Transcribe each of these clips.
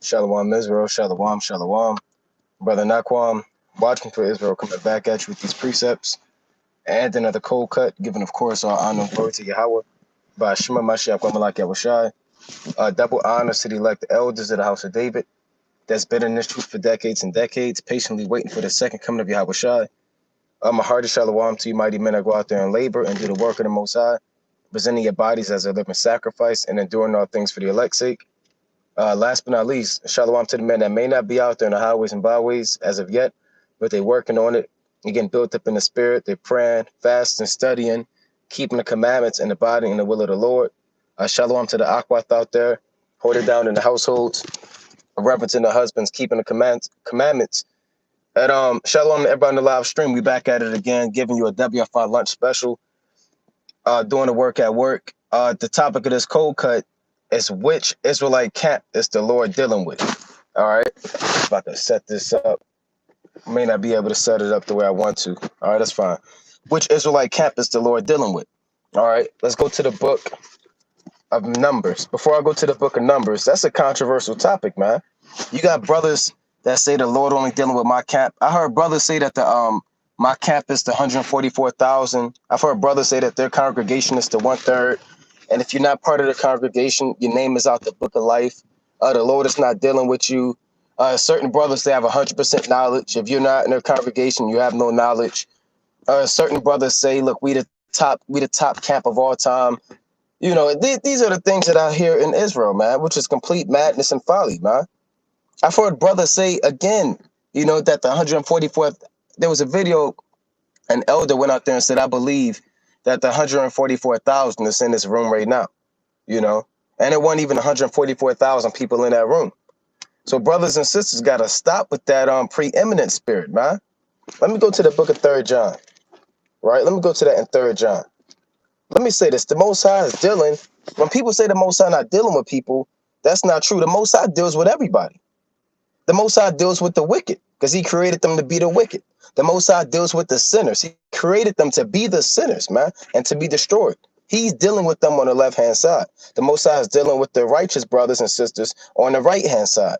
Shalom Israel, Shalom, Shalom. Brother Naqam, watching for Israel, coming back at you with these precepts and another cold cut, giving, of course, our honor and glory to Yahweh by Shema Mashiach, Wamalak Yahushai. Double honors to the elect elders of the house of David that's been in this truth for decades and decades, patiently waiting for the second coming of Yahushai. My heart is Shalom to you, mighty men that go out there and labor and do the work of the Most High, presenting your bodies as a living sacrifice and enduring all things for the elect's sake. Last but not least, shalom to the men that may not be out there in the highways and byways as of yet, but they're working on it. You're getting built up in the spirit. They're praying, fasting, studying, keeping the commandments and abiding in the will of the Lord. Shalom to the Akwath out there, hold it down in the households, reverencing the husbands, keeping the commandments. And shalom to everybody on the live stream. We back at it again, giving you a WFI lunch special, doing the work at work. The topic of this cold cut is which Israelite camp is the Lord dealing with. All right. If I can set this up, I may not be able to set it up the way I want to. All right, that's fine. Which Israelite camp is the Lord dealing with? All right, let's go to the book of Numbers. Before I go to the book of Numbers, that's a controversial topic, man. You got brothers that say the Lord only dealing with my camp. I heard brothers say that the my camp is the 144,000. I've heard brothers say that their congregation is the 1/3. And if you're not part of the congregation, your name is out the book of life. The Lord is not dealing with you. Certain brothers, they have 100% knowledge. If you're not in their congregation, you have no knowledge. Certain brothers say, look, we the top camp of all time. You know, these are the things that I hear in Israel, man, which is complete madness and folly, man. I've heard brothers say again, you know, that the 144th, there was a video, an elder went out there and said, I believe that the 144,000 is in this room right now, you know, and it wasn't even 144,000 people in that room. So brothers and sisters got to stop with that preeminent spirit, man. Let me go to the book of 3rd John, right? Let me go to that in 3rd John. Let me say this. The Most High is dealing. When people say the Most High not dealing with people, that's not true. The Most High deals with everybody. The Most High deals with the wicked because he created them to be the wicked. The Most High deals with the sinners. He created them to be the sinners, man, and to be destroyed. He's dealing with them on the left-hand side. The Most High is dealing with the righteous brothers and sisters on the right-hand side,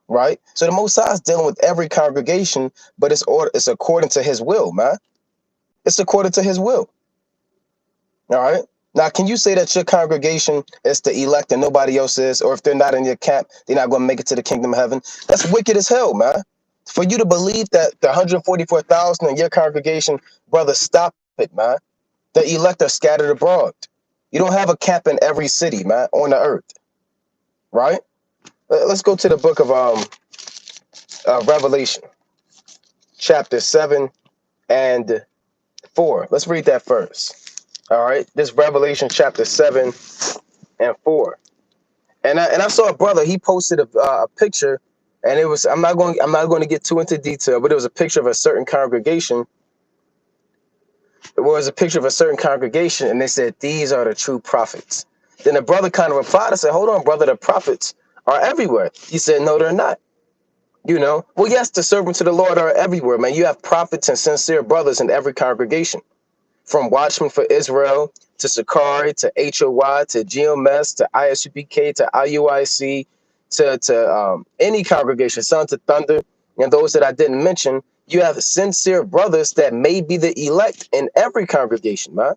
right? So the Most High is dealing with every congregation, but it's according to his will, man. It's according to his will. All right. Now, can you say that your congregation is the elect and nobody else is, or if they're not in your camp, they're not going to make it to the kingdom of heaven? That's wicked as hell, man. For you to believe that the 144,000 in your congregation, brother, stop it, man. The elect are scattered abroad. You don't have a camp in every city, man, on the earth, right? Let's go to the book of Revelation, chapter 7 and 4. Let's read that first. All right, this Revelation chapter 7 and 4. And I saw a brother, he posted a picture, and it was, I'm not going to get too into detail, but it was a picture of a certain congregation. It was a picture of a certain congregation, and they said, these are the true prophets. Then the brother kind of replied, I said, hold on, brother, the prophets are everywhere. He said, no, they're not. You know, well, yes, the servants of the Lord are everywhere, man. You have prophets and sincere brothers in every congregation. From Watchmen for Israel to Sakari to HOY to GMS to ISUPK to IUIC to any congregation, Sons of Thunder, and those that I didn't mention, you have sincere brothers that may be the elect in every congregation, man.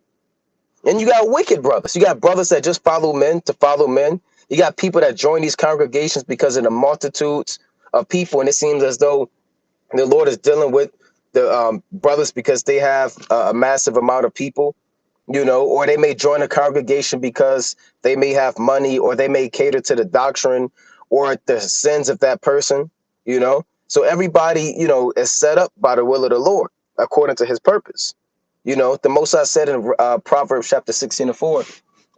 And you got wicked brothers. You got brothers that just follow men to follow men. You got people that join these congregations because of the multitudes of people, and it seems as though the Lord is dealing with the brothers because they have a massive amount of people, you know, or they may join a congregation because they may have money, or they may cater to the doctrine or the sins of that person, you know. So everybody, you know, is set up by the will of the Lord according to his purpose. You know, the Most High said in Proverbs chapter 16 and 4,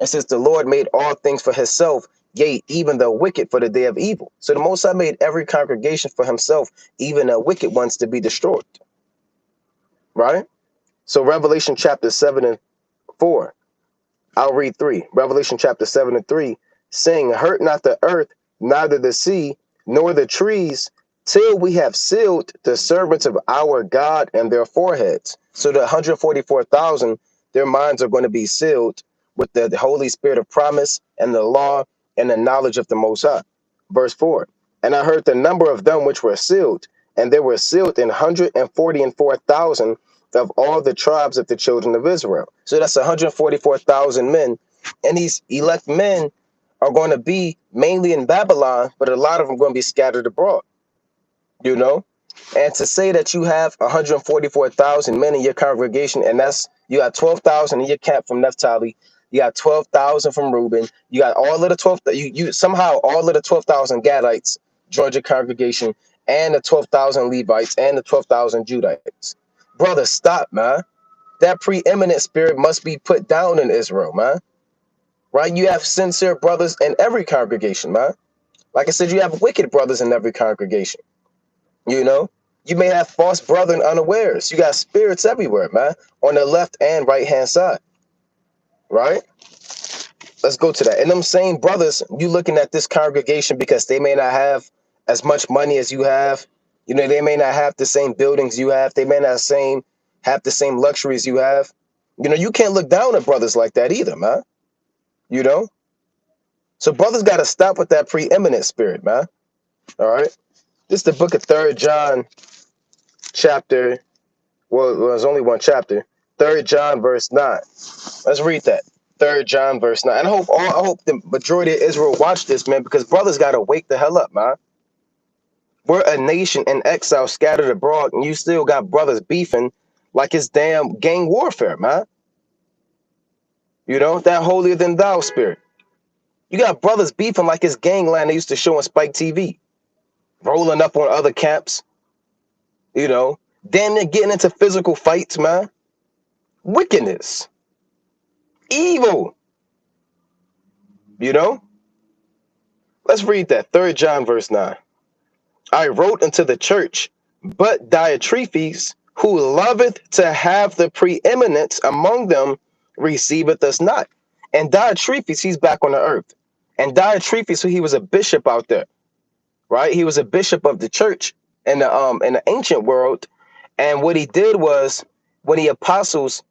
it says, the Lord made all things for himself, yea, even the wicked for the day of evil. So the Most High made every congregation for himself, even the wicked ones to be destroyed. Right? So Revelation chapter 7 and 4, I'll read 3. Revelation chapter 7 and 3, saying, hurt not the earth, neither the sea, nor the trees, till we have sealed the servants of our God and their foreheads. So the 144,000, their minds are going to be sealed with the Holy Spirit of promise and the law and the knowledge of the Most High. Verse 4, And I heard the number of them which were sealed, and they were sealed in 144,000 of all the tribes of the children of Israel. So that's 144,000 men. And these elect men are going to be mainly in Babylon, but a lot of them are going to be scattered abroad, you know? And to say that you have 144,000 men in your congregation, and that's, you got 12,000 in your camp from Naphtali, you got 12,000 from Reuben, you got all of the 12, you somehow all of the 12,000 Gadites joined your congregation, and the 12,000 Levites, and the 12,000 Judites. Brother, stop, man. That preeminent spirit must be put down in Israel, man. Right? You have sincere brothers in every congregation, man. Like I said, you have wicked brothers in every congregation. You know, you may have false brethren unawares. You got spirits everywhere, man, on the left and right hand side. Right? Let's go to that. And them same brothers, you looking at this congregation because they may not have as much money as you have. You know, they may not have the same buildings you have. They may not have the same luxuries you have. You know, you can't look down at brothers like that either, man. You know? So brothers got to stop with that preeminent spirit, man. All right? This is the book of 3rd John chapter. Well, there's only one chapter. 3rd John verse 9. Let's read that. 3rd John verse 9. And I hope the majority of Israel watch this, man, because brothers got to wake the hell up, man. We're a nation in exile scattered abroad, and you still got brothers beefing like it's damn gang warfare, man. You know, that holier than thou spirit. You got brothers beefing like it's gangland they used to show on Spike TV. Rolling up on other camps. You know, then they're getting into physical fights, man. Wickedness. Evil. You know? Let's read that. 3rd John verse 9. I wrote unto the church, but Diotrephes, who loveth to have the preeminence among them, receiveth us not. And Diotrephes, he's back on the earth. And Diotrephes, he was a bishop out there, right? He was a bishop of the church in the ancient world. And what he did was, when the apostles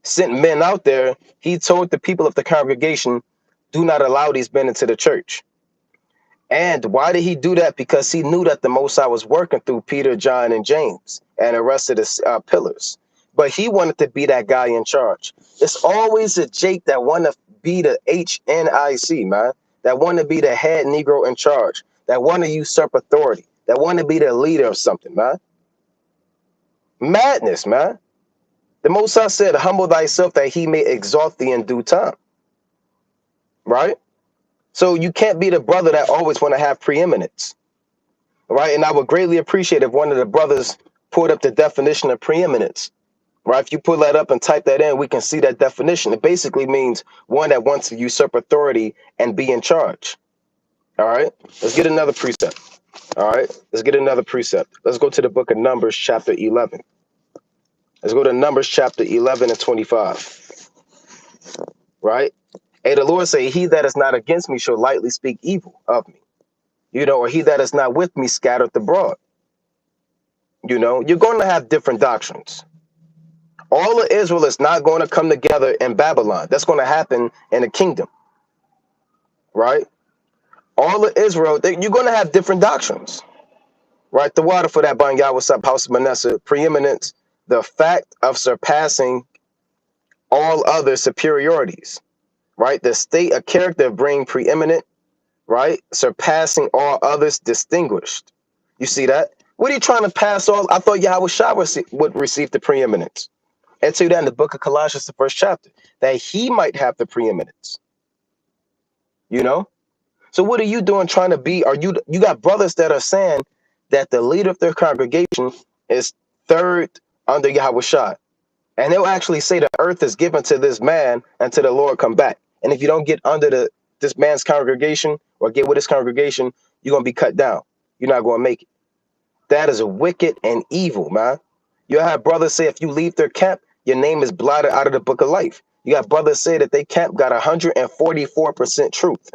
sent men out there, he told the people of the congregation, do not allow these men into the church. And why did he do that? Because he knew that the Most High was working through Peter, John, and James and the rest of the pillars. But he wanted to be that guy in charge. It's always a Jake that want to be the HNIC, man. That want to be the head Negro in charge. That want to usurp authority. That want to be the leader of something, man. Madness, man. The Most High said, humble thyself that he may exalt thee in due time. Right? So you can't be the brother that always want to have preeminence. Right? And I would greatly appreciate if one of the brothers put up the definition of preeminence. Right? If you pull that up and type that in, we can see that definition. It basically means one that wants to usurp authority and be in charge. All right? Let's get another precept. All right? Let's get another precept. Let's go to the book of Numbers, chapter 11. Let's go to Numbers, chapter 11 and 25. Right? Hey, the Lord say, he that is not against me shall lightly speak evil of me. You know, or he that is not with me scattereth abroad. You know, you're going to have different doctrines. All of Israel is not going to come together in Babylon. That's going to happen in the kingdom. Right? All of Israel, you're going to have different doctrines. Right? The water for that, Banya, what's up, House of Manasseh? Preeminence, the fact of surpassing all other superiorities. Right? The state of character bring preeminent, right? Surpassing all others, distinguished. You see that? What are you trying to pass all? I thought Yahweh Shah would receive the preeminence. And to that in the book of Colossians, the 1st chapter, that he might have the preeminence. You know? So what are you doing trying to be? You got brothers that are saying that the leader of their congregation is third under Yahweh Shah. And they'll actually say the earth is given to this man until the Lord come back. And if you don't get under this man's congregation or get with his congregation, you're going to be cut down. You're not going to make it. That is wicked and evil, man. You have brothers say if you leave their camp, your name is blotted out of the book of life. You got brothers say that they camp got 144% truth.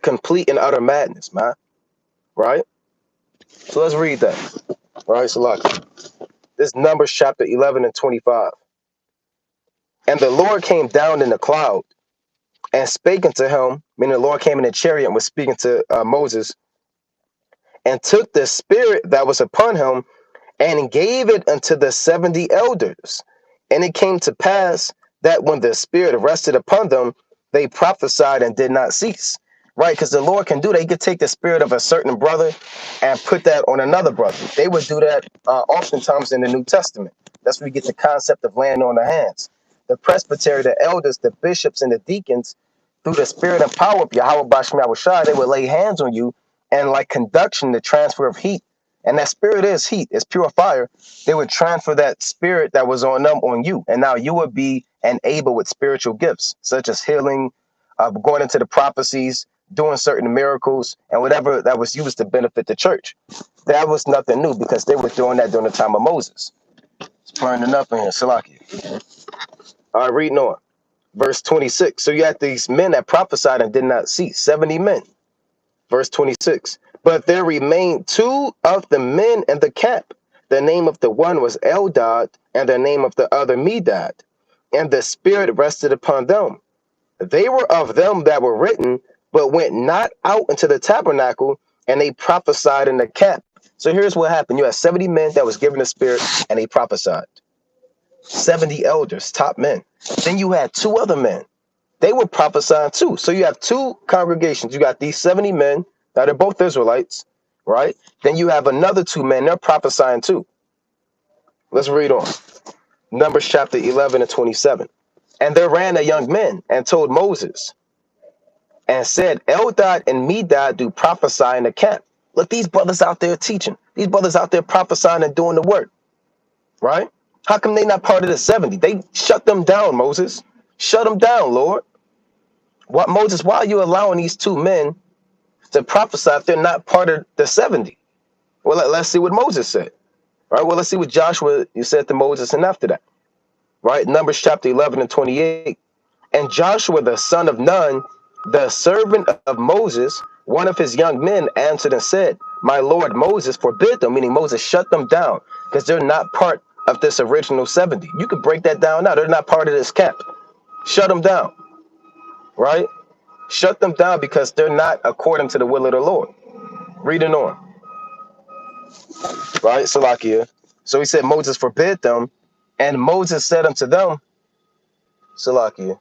Complete and utter madness, man. Right? So let's read that. All right, so look. This is Numbers chapter 11 and 25. And the Lord came down in the cloud and spake unto him, meaning the Lord came in a chariot and was speaking to Moses, and took the spirit that was upon him and gave it unto the 70 elders. And it came to pass that when the spirit rested upon them, they prophesied and did not cease. Right? Because the Lord can do that. He could take the spirit of a certain brother and put that on another brother. They would do that oftentimes in the New Testament. That's where we get the concept of laying on the hands. The presbytery, the elders, the bishops, and the deacons, through the spirit and power of Yahweh Bashmi Awashai, they would lay hands on you and like conduction, the transfer of heat. And that spirit is heat, it's pure fire. They would transfer that spirit that was on them on you. And now you would be enabled with spiritual gifts, such as healing, going into the prophecies, doing certain miracles, and whatever that was used to benefit the church. That was nothing new because they were doing that during the time of Moses. It's burning up in here, Salaki. All right, reading on. Verse 26. So you had these men that prophesied and did not cease, 70 men. Verse 26. But there remained two of the men in the camp. The name of the one was Eldad, and the name of the other Medad. And the spirit rested upon them. They were of them that were written, but went not out into the tabernacle, and they prophesied in the camp. So here's what happened. You had 70 men that was given the spirit, and they prophesied. 70 elders, top men. Then you had two other men. They were prophesying too. So you have two congregations. You got these 70 men. Now they're both Israelites, right? Then you have another two men. They're prophesying too. Let's read on. Numbers chapter 11 and 27. And there ran a young man and told Moses and said, Eldad and Medad do prophesy in the camp. Look, these brothers out there teaching. These brothers out there prophesying and doing the work, right? How come they not part of the 70? They shut them down, Moses. Shut them down, Lord. What, Moses, why are you allowing these two men to prophesy if they're not part of the 70? Well, let's see what Moses said. Right? Well, let's see what Joshua you said to Moses and after that. Right? Numbers chapter 11 and 28. And Joshua, the son of Nun, the servant of Moses, one of his young men, answered and said, My Lord Moses forbid them, meaning Moses shut them down, because they're not part of this original 70. You could break that down now. They're not part of this camp. Shut them down. Right? Shut them down because they're not according to the will of the Lord. Reading on. Right? Salakia. So he said Moses forbid them. And Moses said unto them, Salakia.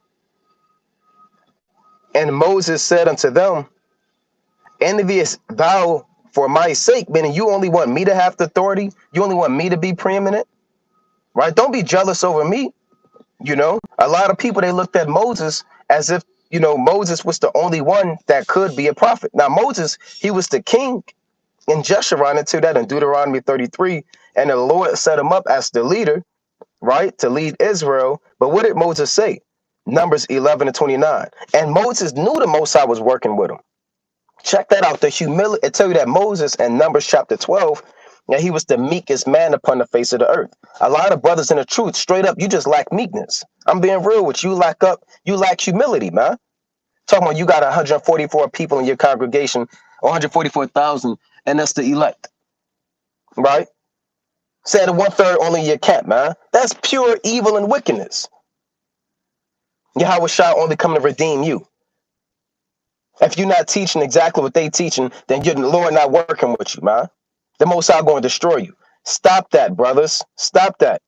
And Moses said unto them, Envious thou for my sake, meaning you only want me to have the authority. You only want me to be preeminent. Right? Don't be jealous over me. You know, a lot of people, they looked at Moses as if, you know, Moses was the only one that could be a prophet. Now, Moses, he was the king in Jeshurun into that in Deuteronomy 33. And the Lord set him up as the leader, right, to lead Israel. But what did Moses say? Numbers 11 and 29. And Moses knew the Most High was working with him. Check that out. The humility, it tell you that Moses in Numbers chapter 12, yeah, he was the meekest man upon the face of the earth. A lot of brothers in the truth, straight up, you just lack meekness. I'm being real with you. You lack humility, man. Talking about you got 144 people in your congregation, 144,000, and that's the elect, right? Said 1/3 only in your camp, man. That's pure evil and wickedness. Yahweh Shah only come to redeem you. If you're not teaching exactly what they teaching, then the Lord not working with you, man. The Most High going to destroy you. Stop that, brothers. Stop that.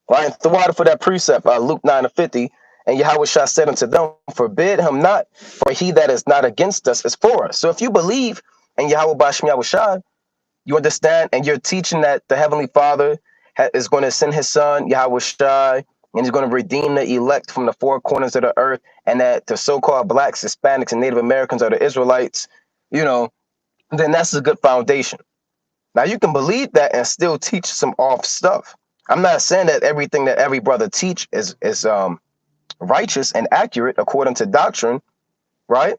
Right? And the water for that precept, Luke 9 and 50. And Yahweh Shah said unto them, Forbid him not, for he that is not against us is for us. So if you believe in Yahweh Bashem Yahweh Shah, you understand, and you're teaching that the Heavenly Father is going to send his son, Yahweh Shai, and he's going to redeem the elect from the four corners of the earth, and that the so-called blacks, Hispanics, and Native Americans are the Israelites, you know, then that's a good foundation. Now, you can believe that and still teach some off stuff. I'm not saying that everything that every brother teach is righteous and accurate according to doctrine, right?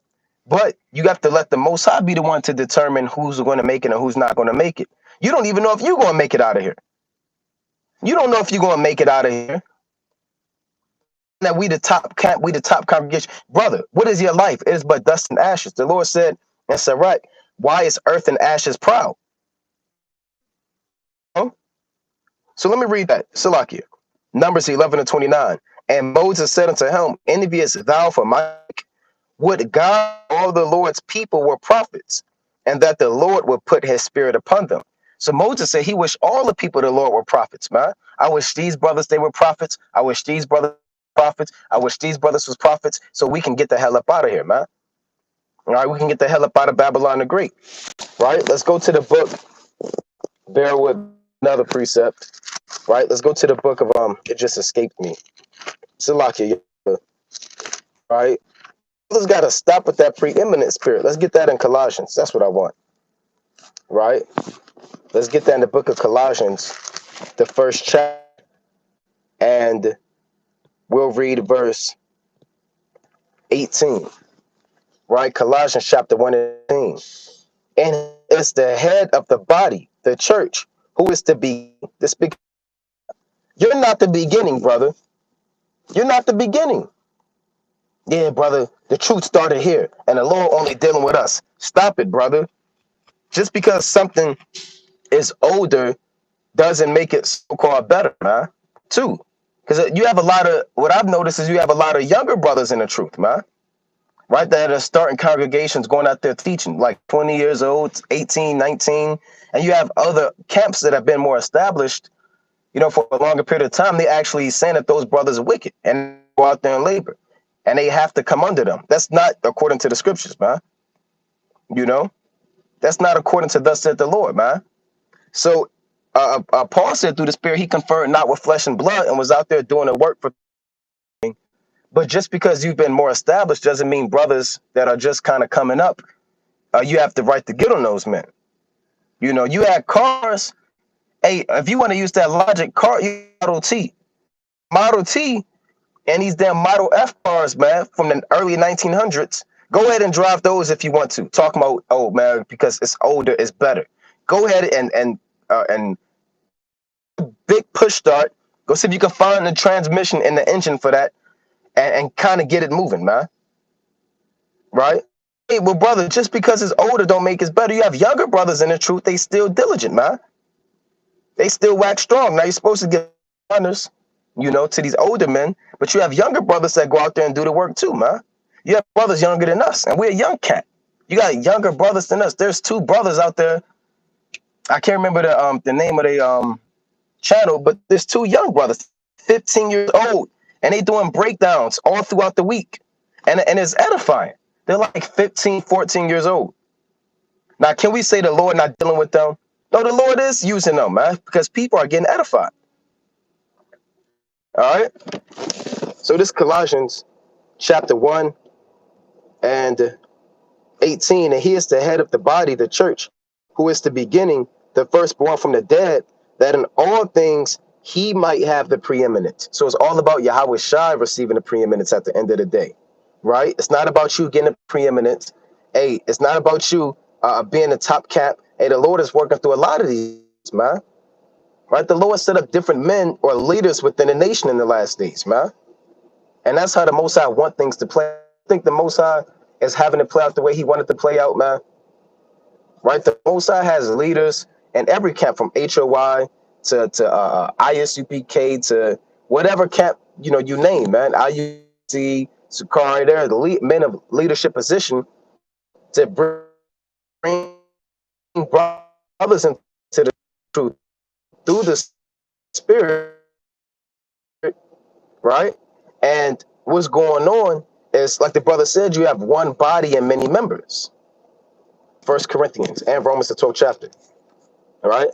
But you have to let the Most High be the one to determine who's going to make it and who's not going to make it. You don't even know if you're going to make it out of here. You don't know if you're going to make it out of here. That we the top camp, we the top congregation. Brother, what is your life? It is but dust and ashes. The Lord said in Sirach, why is earth and ashes proud? Huh? So let me read that. Salakia. Numbers 11 and 29. And Moses said unto him, Envious thou for my sake? would God all the Lord's people were prophets, and that the Lord would put his spirit upon them. So Moses said he wished all the people of the Lord were prophets, man. I wish these brothers they were prophets. I wish these brothers were prophets. I wish these brothers was prophets, so we can get the hell up out of here, man. All right, we can get the hell up out of Babylon the Great. Right? Let's go to the book. Bear with another precept. Right? Let's go to the book of it just escaped me. Salakia, right? Let's gotta stop with that preeminent spirit. Let's get that in Colossians. That's what I want. Right? Let's get that in the book of Colossians, the first chapter, and we'll read verse 18. Right? Colossians chapter 1 and 18. And it's the head of the body, the church, who is to be this big. You're not the beginning, brother. You're not the beginning. Yeah, brother, the truth started here, and the Lord only dealing with us. Stop it, brother. Just because something is older doesn't make it so-called better, man. Too. Because you have a lot of, what I've noticed is you have a lot of younger brothers in the truth, man. Right, that are starting congregations, going out there teaching, like 20 years old, 18, 19. And you have other camps that have been more established, for a longer period of time. They actually saying that those brothers are wicked and go out there and labor. And they have to come under them. That's not according to the scriptures, man. That's not according to thus said the Lord, man. So Paul said through the Spirit, he conferred not with flesh and blood and was out there doing the work for. But just because you've been more established doesn't mean brothers that are just kind of coming up, you have the right to get on those men. You had cars. Hey, if you want to use that logic, car, you Model T, and these damn Model F cars, man, from the early 1900s. Go ahead and drive those if you want to. Talk about, oh man, because it's older, it's better. Go ahead and big push start. Go see if you can find the transmission and the engine for that, and kind of get it moving, man. Right? Hey, well, brother, just because it's older don't make it better. You have younger brothers in the truth, they still diligent, man. They still wax strong. Now you're supposed to get honors, to these older men, but you have younger brothers that go out there and do the work too, man. You have brothers younger than us, and we're a young cat. You got younger brothers than us. There's two brothers out there. I can't remember the name of the channel, but there's two young brothers, 15 years old, and they doing breakdowns all throughout the week, and it's edifying. They're like 15, 14 years old. Now, can we say the Lord not dealing with them? No, the Lord is using them, man, because people are getting edified. All right. So this Colossians chapter 1 and 18, and he is the head of the body, the church, who is the beginning, the firstborn from the dead, that in all things he might have the preeminence. So it's all about Yahweh Shai receiving the preeminence at the end of the day, right? It's not about you getting the preeminence. Hey, it's not about you being the top cap. Hey, the Lord is working through a lot of these, man. Right? The Lord set up different men or leaders within the nation in the last days, man. And that's how the Most High want things to play. I think the Most High is having it play out the way he wanted to play out, man. Right? The Most High has leaders in every camp, from HOY to ISUPK to whatever camp, you name, man. IUC, Sakari, they're the men of leadership position to bring brothers into the truth through the Spirit, right? And what's going on is, like the brother said, you have one body and many members. 1 Corinthians and Romans, the 12th chapter. All right?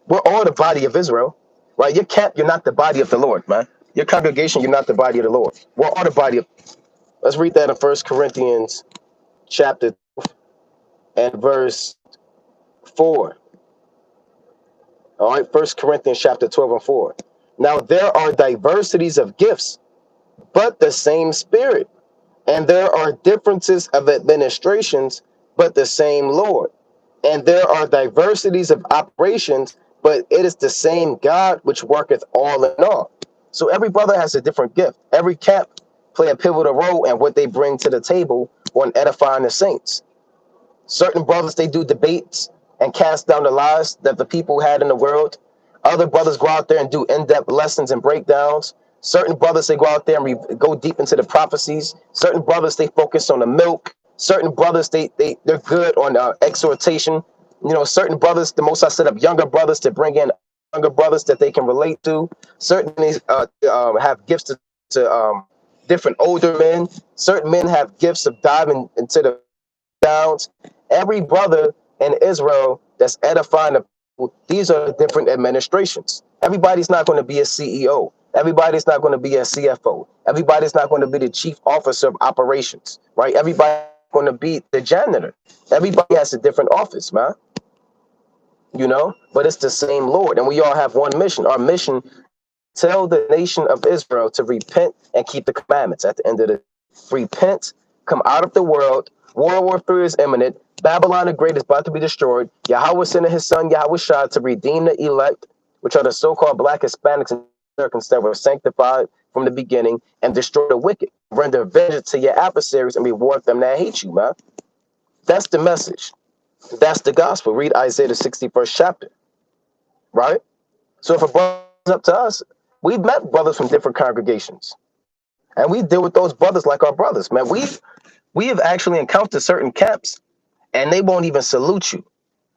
We're all the body of Israel, right? Your camp, you're not the body of the Lord, man. Your congregation, you're not the body of the Lord. We're all the body of. Let's read that in 1 Corinthians chapter and verse 4. All right, 1 Corinthians chapter 12 and 4. Now there are diversities of gifts, but the same Spirit. And there are differences of administrations, but the same Lord. And there are diversities of operations, but it is the same God which worketh all in all. So every brother has a different gift. Every camp play a pivotal role in what they bring to the table on edifying the saints. Certain brothers, they do debates and cast down the lies that the people had in the world. Other brothers go out there and do in-depth lessons and breakdowns. Certain brothers, they go out there and go deep into the prophecies. Certain brothers, they focus on the milk. Certain brothers, they're good on exhortation. You know, certain brothers, the most I set up younger brothers to bring in younger brothers that they can relate to. Certain have gifts to different older men. Certain men have gifts of diving into the downs. Every brother in Israel that's edifying the people, these are the different administrations. Everybody's not going to be a CEO. Everybody's not going to be a CFO. Everybody's not going to be the chief officer of operations, right? Everybody's going to be the janitor. Everybody has a different office, man. You know, but it's the same Lord, and we all have one mission. Our mission: tell the nation of Israel to repent and keep the commandments. At the end of the repent, come out of the world. World War III is imminent. Babylon the Great is about to be destroyed. Yahweh sent his son Yahweh Shah to redeem the elect, which are the so-called Black Hispanics and Americans that were sanctified from the beginning, and destroy the wicked. Render vengeance to your adversaries and reward them that hate you, man. That's the message. That's the gospel. Read Isaiah the 61st chapter, right? So if a brother's up to us, we've met brothers from different congregations, and we deal with those brothers like our brothers, man. We have actually encountered certain camps, and they won't even salute you.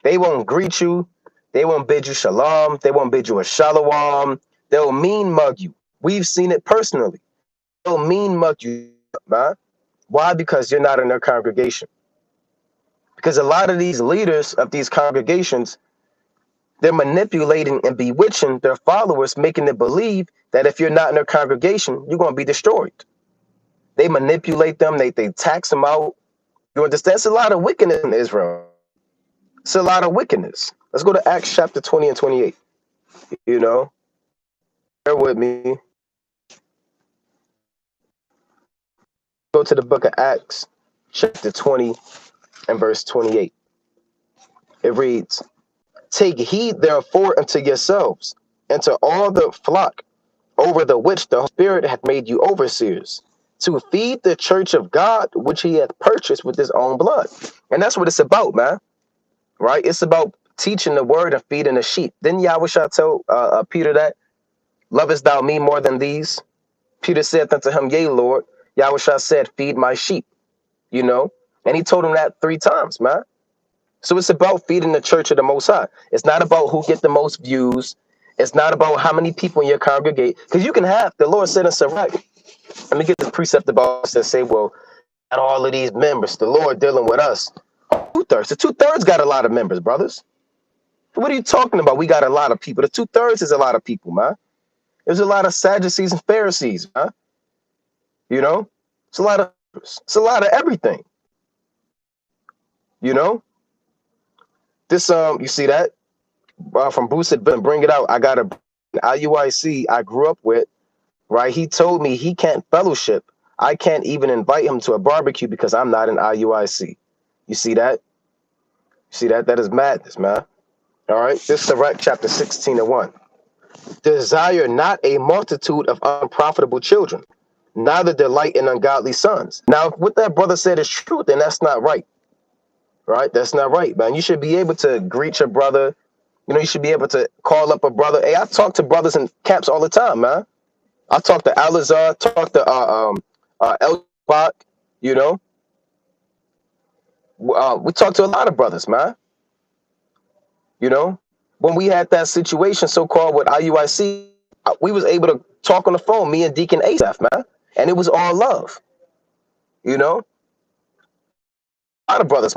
They won't greet you. They won't bid you shalom. They won't bid you a shalom. They'll mean mug you. We've seen it personally. They'll mean mug you, man. Why? Because you're not in their congregation. Because a lot of these leaders of these congregations, they're manipulating and bewitching their followers, making them believe that if you're not in their congregation, you're going to be destroyed. They manipulate them. They tax them out. You understand? It's a lot of wickedness in Israel. It's a lot of wickedness. Let's go to Acts chapter 20 and 28. You know, bear with me. Go to the book of Acts chapter 20 and verse 28. It reads, take heed therefore unto yourselves and to all the flock over the which the Spirit hath made you overseers, to feed the church of God, which he hath purchased with his own blood. And that's what it's about, man. Right? It's about teaching the word and feeding the sheep. Didn't Yahweh Shah tell Peter that? Lovest thou me more than these? Peter said unto him, yea, Lord. Yahweh Shah said, feed my sheep, you know? And he told him that 3 times, man. So it's about feeding the church of the Most High. It's not about who get the most views. It's not about how many people in your congregate. Because you can have, the Lord said in Sirach, let me get the precept about us that say, well, not all of these members, the Lord dealing with us. 2/3. The 2/3 got a lot of members, brothers. What are you talking about? We got a lot of people. The 2/3 is a lot of people, man. There's a lot of Sadducees and Pharisees, man. You know? It's a lot of everything. You know? This you see that? From Bruce said, bring it out. I got a IUIC I grew up with, right? He told me he can't fellowship. I can't even invite him to a barbecue because I'm not an IUIC. You see that? You see that? That is madness, man. All right. This is Sirach chapter 16 and 1. Desire not a multitude of unprofitable children, neither delight in ungodly sons. Now, if what that brother said is true, then that's not right. Right? That's not right, man. You should be able to greet your brother. You know, you should be able to call up a brother. Hey, I talk to brothers in camps all the time, man. I talk to Alazar, talk to El Bach, you know. We talk to a lot of brothers, man. You know, when we had that situation so-called with IUIC, we was able to talk on the phone, me and Deacon Asaph, man. And it was all love, you know. A lot of brothers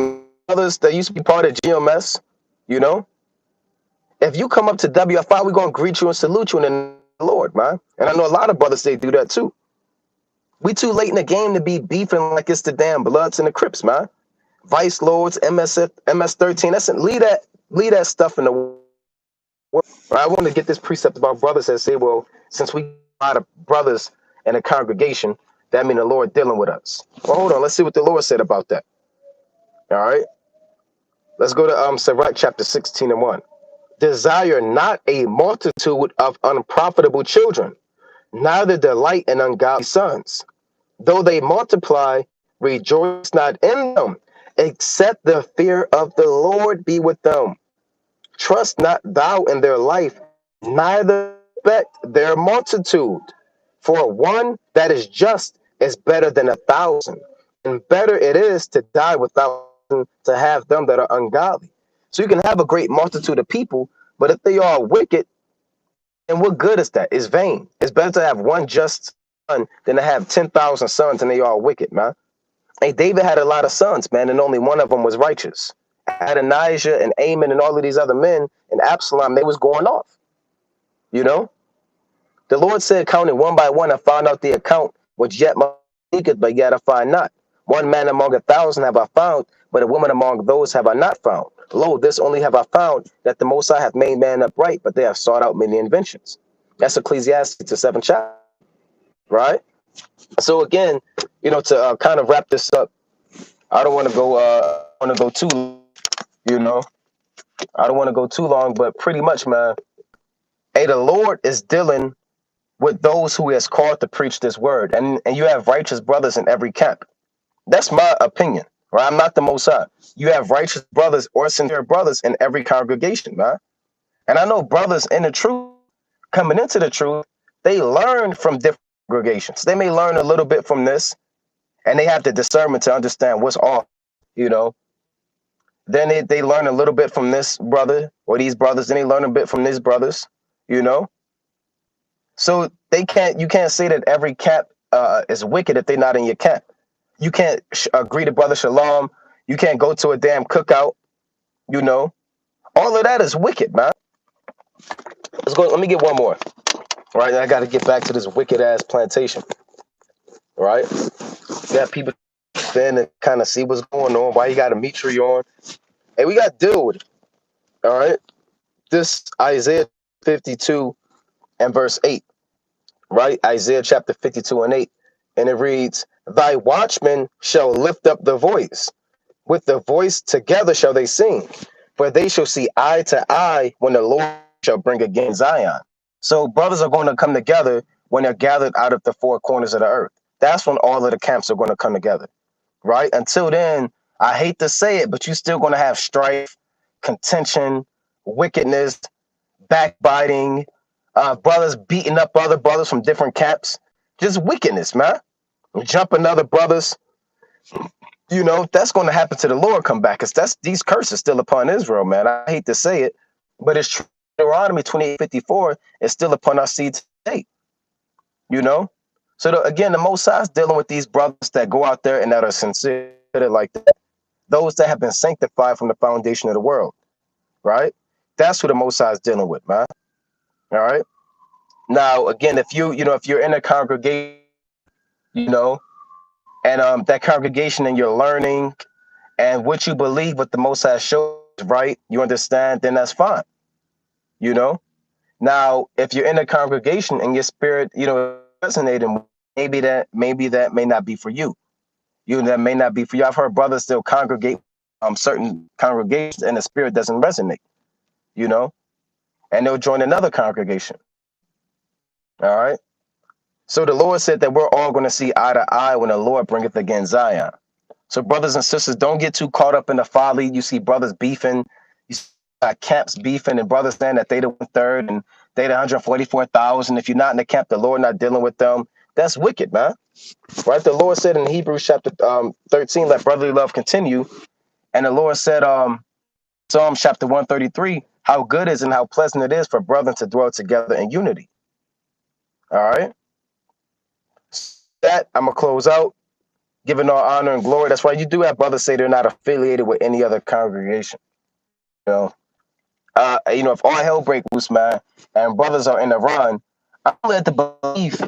that used to be part of GMS, you know. If you come up to WFI, we're going to greet you and salute you in the Lord, man. And I know a lot of brothers, they do that too. We too late in the game to be beefing like it's the damn Bloods and the Crips, man. Vice Lords, MS-13. Leave that stuff in the world. Right? I want to get this precept about brothers that say, well, since we a lot of brothers in a congregation, that means the Lord dealing with us. Well, hold on. Let's see what the Lord said about that. All right. Let's go to Sirach chapter 16 and 1. Desire not a multitude of unprofitable children, neither delight in ungodly sons. Though they multiply, rejoice not in them, except the fear of the Lord be with them. Trust not thou in their life, neither respect their multitude. For one that is just is better than 1,000, and better it is to die without to have them that are ungodly. So you can have a great multitude of people, but if they are wicked, and what good is that? It's vain. It's better to have one just son than to have 10,000 sons and they all wicked, man. Hey, David had a lot of sons, man, and only one of them was righteous. Adonijah and Amon and all of these other men and Absalom, they was going off. You know, the Lord said, counting one by one, I found out the account which yet my seeketh, but yet I find not. One man among 1,000 have I found, but a woman among those have I not found. Lo, this only have I found, that the Most High hath made man upright, but they have sought out many inventions. That's Ecclesiastes, the 7th chapter, right? So again, you know, to kind of wrap this up, I don't want to go too, you know, I don't want to go too long, but pretty much, man, hey, the Lord is dealing with those who he has called to preach this word, and you have righteous brothers in every camp. That's my opinion, right? I'm not the Most High. You have righteous brothers or sincere brothers in every congregation, man. And I know brothers in the truth, coming into the truth, they learn from different congregations. They may learn a little bit from this, and they have the discernment to understand what's off, you know. Then they learn a little bit from this brother or these brothers, then they learn a bit from these brothers, you know. So you can't say that every camp is wicked if they're not in your camp. You can't agree to brother shalom. You can't go to a damn cookout, you know. All of that is wicked, man. Let's go. Let me get one more. All right, I got to get back to this wicked ass plantation. All right, you got people then and kind of see what's going on. Why you got a meat tree on? Hey, we got to deal with it. All right, this Isaiah 52 and verse 8. Right, Isaiah chapter 52 and 8, and it reads, "Thy watchmen shall lift up the voice; with the voice together shall they sing, for they shall see eye to eye when the Lord shall bring again Zion." So brothers are going to come together when they're gathered out of the four corners of the earth. That's when all of the camps are going to come together, right? Until then, I hate to say it, but you're still going to have strife, contention, wickedness, backbiting, brothers beating up other brothers from different camps. Just wickedness, man. Jumping other brothers. You know, that's going to happen to the Lord come back, because that's these curses still upon Israel, man. I hate to say it, but it's true. Deuteronomy 28:54 is still upon our seed today. You know? So again, the Most High is dealing with these brothers that go out there and that are sincere like that. Those that have been sanctified from the foundation of the world, right? That's who the Most High is dealing with, man. All right? Now, again, if you're in a congregation, you know, and that congregation and you're learning and what you believe, what the Most High shows, right? You understand, then that's fine. You know? Now, if you're in a congregation and your spirit, you know, resonating, maybe that may not be for you. That may not be for you. I've heard brothers still congregate certain congregations and the spirit doesn't resonate, you know, and they'll join another congregation. All right. So the Lord said that we're all going to see eye to eye when the Lord bringeth again Zion. So brothers and sisters, don't get too caught up in the folly. You see brothers beefing, you see camps beefing, and brothers saying that they the 1/3 and they the 144,000. If you're not in the camp, the Lord not dealing with them. That's wicked, man. Right? The Lord said in Hebrews chapter 13, let brotherly love continue. And the Lord said, Psalm chapter 133, how good is and how pleasant it is for brethren to dwell together in unity. All right. That I'm gonna close out, giving all honor and glory. That's why you do have brothers say they're not affiliated with any other congregation. You know, if all hell break loose, man, and brothers are in the run, I'm led to believe.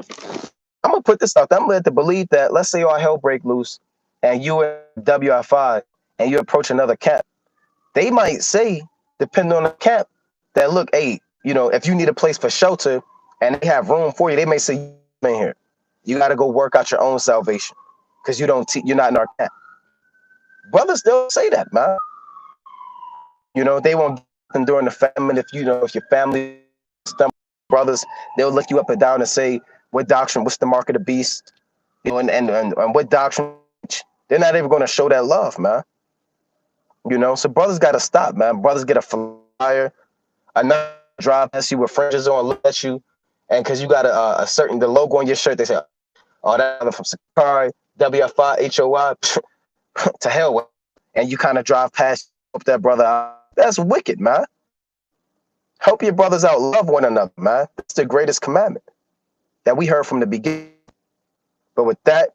I'm gonna put this out there. I'm led to believe that, let's say all hell break loose, and you in WI5 and you approach another camp, they might say, depending on the camp, that look, hey, you know, if you need a place for shelter and they have room for you, they may say, you in here, you got to go work out your own salvation because you're not in our camp. Brothers still say that, man. You know, they won't get during the famine. If your family stumble, brothers, they'll look you up and down and say, what doctrine? What's the mark of the beast? You know, and what doctrine? They're not even going to show that love, man. You know, so brothers got to stop, man. Brothers get a flyer, another drive past you with fringes on, look at you, And because you got a certain the logo on your shirt, they say, "Oh, that brother from Sakari, WFI to hell with." And you kind of drive past, help that brother out. That's wicked, man. Help your brothers out, love one another, man. That's the greatest commandment that we heard from the beginning. But with that,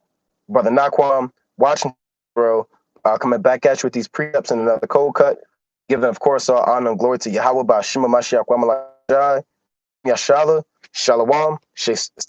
brother Naqam, watching, bro, coming back at you with these precepts and another cold cut, giving, of course, all honor and glory to Yahweh by Shema Mashiach Wamalai, Yashala, Shalom,